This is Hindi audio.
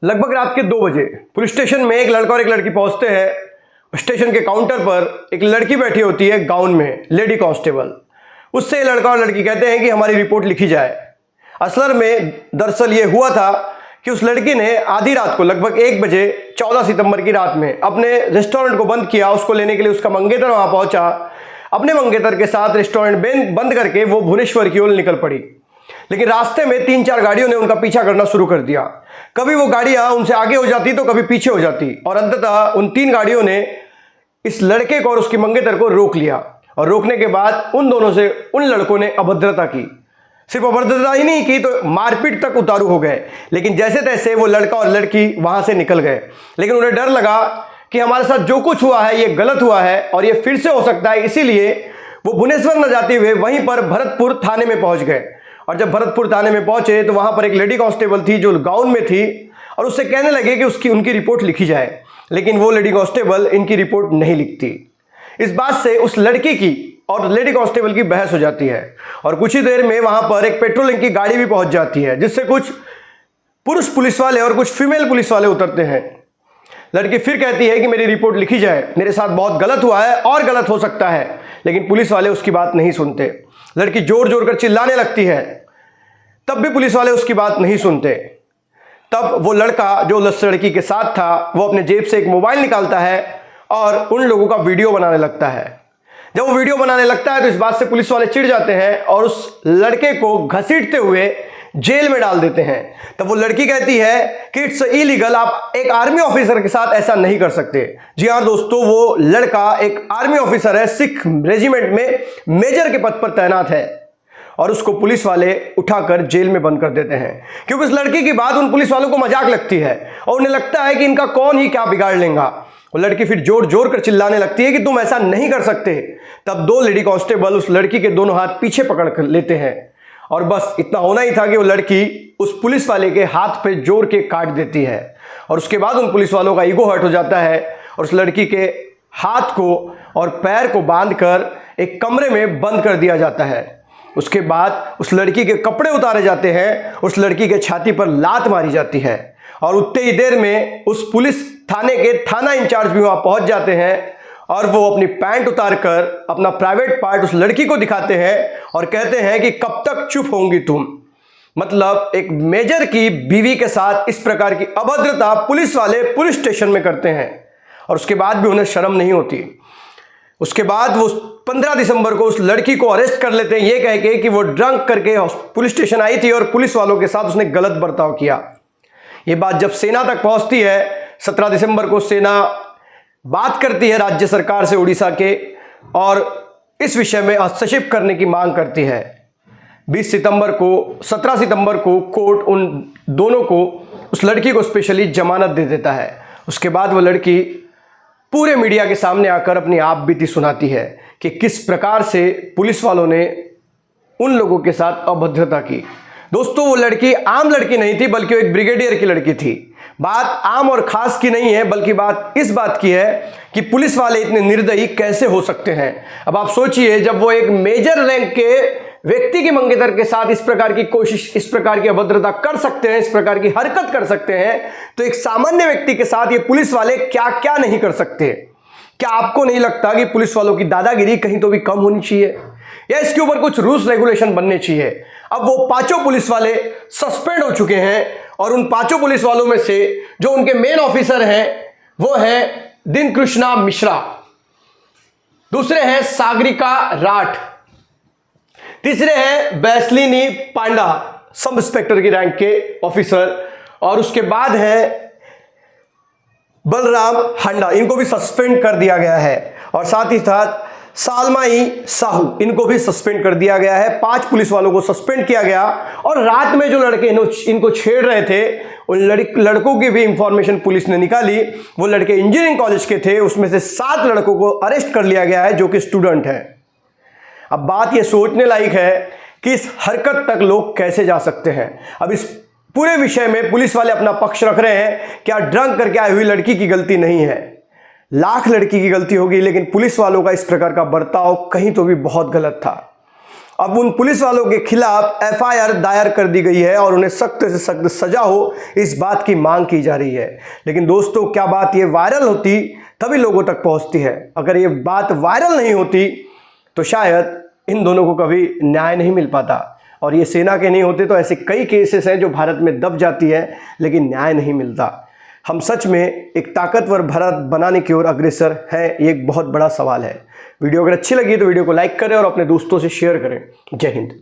लगभग रात के 2 बजे पुलिस स्टेशन में एक लड़का और एक लड़की पहुंचते हैं। स्टेशन के काउंटर पर एक लड़की बैठी होती है गाउन में, लेडी कांस्टेबल। उससे ये लड़का और लड़की कहते हैं कि हमारी रिपोर्ट लिखी जाए। असल में दरअसल ये हुआ था कि उस लड़की ने आधी रात को लगभग 1 बजे 14 सितंबर की रात में अपने रेस्टोरेंट को बंद किया। उसको लेने के लिए उसका मंगेतर वहां पहुंचा। अपने मंगेतर के साथ रेस्टोरेंट बंद करके वो भुवनेश्वर की ओर निकल पड़ी। लेकिन रास्ते में 3-4 गाड़ियों ने उनका पीछा करना शुरू कर दिया। कभी वो गाड़ियां उनसे आगे हो जाती तो कभी पीछे हो जाती, और अंततः उन 3 गाड़ियों ने इस लड़के को और उसकी मंगेतर को रोक लिया। और रोकने के बाद उन दोनों से उन लड़कों ने अभद्रता की। सिर्फ अभद्रता ही नहीं की तो मारपीट तक उतारू हो गए। लेकिन जैसे तैसे वो लड़का और लड़की वहां से निकल गए। लेकिन उन्हें डर लगा कि हमारे साथ जो कुछ हुआ है ये गलत हुआ है और ये फिर से हो सकता है, इसीलिए वो भुवनेश्वर न जाते हुए वहीं पर भरतपुर थाने में पहुंच गए। और जब भरतपुर थाने में पहुंचे तो वहां पर एक लेडी कांस्टेबल थी जो गाउन में थी, और उससे कहने लगे कि उनकी रिपोर्ट लिखी जाए। लेकिन वो लेडी कांस्टेबल इनकी रिपोर्ट नहीं लिखती। इस बात से उस लड़की की और लेडी कांस्टेबल की बहस हो जाती है। और कुछ ही देर में वहां पर एक पेट्रोलिंग की गाड़ी भी पहुंच जाती है, जिससे कुछ पुरुष पुलिस वाले और कुछ फीमेल पुलिस वाले उतरते हैं। लड़की फिर कहती है कि मेरी रिपोर्ट लिखी जाए, मेरे साथ बहुत गलत हुआ है और गलत हो सकता है। लेकिन पुलिस वाले उसकी बात नहीं सुनते। लड़की जोर जोर कर चिल्लाने लगती है, तब भी पुलिस वाले उसकी बात नहीं सुनते। तब वो लड़का जो उस लड़की के साथ था वो अपने जेब से एक मोबाइल निकालता है और उन लोगों का वीडियो बनाने लगता है। जब वो वीडियो बनाने लगता है तो इस बात से पुलिस वाले चिढ़ जाते हैं और उस लड़के को घसीटते हुए जेल में डाल देते हैं। तब वो लड़की कहती है कि इट्स इलीगल, आप एक आर्मी ऑफिसर के साथ ऐसा नहीं कर सकते। जी हाँ दोस्तों, वो लड़का एक आर्मी ऑफिसर है, सिख रेजिमेंट में मेजर के पद पर तैनात है। और उसको पुलिस वाले उठाकर जेल में बंद कर देते हैं, क्योंकि उस लड़की की बात उन पुलिस वालों को मजाक लगती है और उन्हें लगता है कि इनका कौन ही क्या बिगाड़ लेगा। वो लड़की फिर जोर जोर कर चिल्लाने लगती है कि तुम ऐसा नहीं कर सकते। तब 2 लेडी कांस्टेबल उस लड़की के दोनों हाथ पीछे पकड़ कर लेते हैं, और बस इतना होना ही था कि वो लड़की उस पुलिस वाले के हाथ पे जोर के काट देती है। और उसके बाद उन पुलिस वालों का ईगो हर्ट हो जाता है और उस लड़की के हाथ को और पैर को बांधकर एक कमरे में बंद कर दिया जाता है। उसके बाद उस लड़की के कपड़े उतारे जाते हैं, उस लड़की के छाती पर लात मारी जाती है, और उतने ही देर में उस पुलिस थाने के थाना इंचार्ज भी वहां पहुंच जाते हैं और वो अपनी पैंट उतारकर अपना प्राइवेट पार्ट उस लड़की को दिखाते हैं और कहते हैं कि कब तक चुप होंगी तुम। मतलब एक मेजर की बीवी के साथ इस प्रकार की अभद्रता पुलिस वाले पुलिस स्टेशन में करते हैं, और उसके बाद भी उन्हें शर्म नहीं होती। उसके बाद वो 15 दिसंबर को उस लड़की को अरेस्ट कर लेते हैं, ये कह के कि वो ड्रंक करके पुलिस स्टेशन आई थी और पुलिस वालों के साथ उसने गलत बर्ताव किया। ये बात जब सेना तक पहुंचती है, 17 दिसंबर को सेना बात करती है राज्य सरकार से उड़ीसा के, और इस विषय में हस्तक्षेप करने की मांग करती है। 17 सितंबर को कोर्ट उन दोनों को, उस लड़की को स्पेशली जमानत दे देता है। उसके बाद वो लड़की पूरे मीडिया के सामने आकर अपनी आप बीती सुनाती है कि किस प्रकार से पुलिस वालों ने उन लोगों के साथ अभद्रता की। दोस्तों, वो लड़की आम लड़की नहीं थी, बल्कि वो एक ब्रिगेडियर की लड़की थी। बात आम और खास की नहीं है, बल्कि बात इस बात की है कि पुलिस वाले इतने निर्दयी कैसे हो सकते हैं। अब आप सोचिए, जब वो एक मेजर रैंक के व्यक्ति की मंगेतर के साथ इस प्रकार की कोशिश, इस प्रकार की अभद्रता कर सकते हैं, इस प्रकार की हरकत कर सकते हैं, तो एक सामान्य व्यक्ति के साथ ये पुलिस वाले क्या क्या नहीं कर सकते। क्या आपको नहीं लगता कि पुलिस वालों की दादागिरी कहीं तो भी कम होनी चाहिए, या इसके ऊपर कुछ रूल्स रेगुलेशन बनने चाहिए। अब वो 5 पुलिस वाले सस्पेंड हो चुके हैं, और उन 5 पुलिस वालों में से जो उनके मेन ऑफिसर हैं वो है दिन कृष्णा मिश्रा, दूसरे हैं सागरिका राठ, तीसरे हैं बैसलिनी पांडा, सब इंस्पेक्टर की रैंक के ऑफिसर, और उसके बाद है बलराम हांडा, इनको भी सस्पेंड कर दिया गया है। और साथ ही साथ सालमाई साहू, इनको भी सस्पेंड कर दिया गया है। 5 पुलिस वालों को सस्पेंड किया गया। और रात में जो लड़के इनको छेड़ रहे थे, उन लड़कों की भी इंफॉर्मेशन पुलिस ने निकाली। वो लड़के इंजीनियरिंग कॉलेज के थे, उसमें से 7 लड़कों को अरेस्ट कर लिया गया है जो कि स्टूडेंट हैं। अब बात ये सोचने लायक है कि इस हरकत तक लोग कैसे जा सकते हैं। अब इस पूरे विषय में पुलिस वाले अपना पक्ष रख रहे हैं, क्या ड्रंक करके आई हुई लड़की की गलती नहीं है, लाख लड़की की गलती होगी, लेकिन पुलिस वालों का इस प्रकार का बर्ताव कहीं तो भी बहुत गलत था। अब उन पुलिस वालों के खिलाफ एफआईआर दायर कर दी गई है और उन्हें सख्त से सख्त सजा हो, इस बात की मांग की जा रही है। लेकिन दोस्तों, क्या बात ये वायरल होती तभी लोगों तक पहुंचती है। अगर ये बात वायरल नहीं होती तो शायद इन दोनों को कभी न्याय नहीं मिल पाता, और ये सेना के नहीं होते तो ऐसे कई केसेस हैं जो भारत में दब जाती है लेकिन न्याय नहीं मिलता। हम सच में एक ताकतवर भारत बनाने की ओर अग्रसर हैं, ये एक बहुत बड़ा सवाल है। वीडियो अगर अच्छी लगी तो वीडियो को लाइक करें और अपने दोस्तों से शेयर करें। जय हिंद।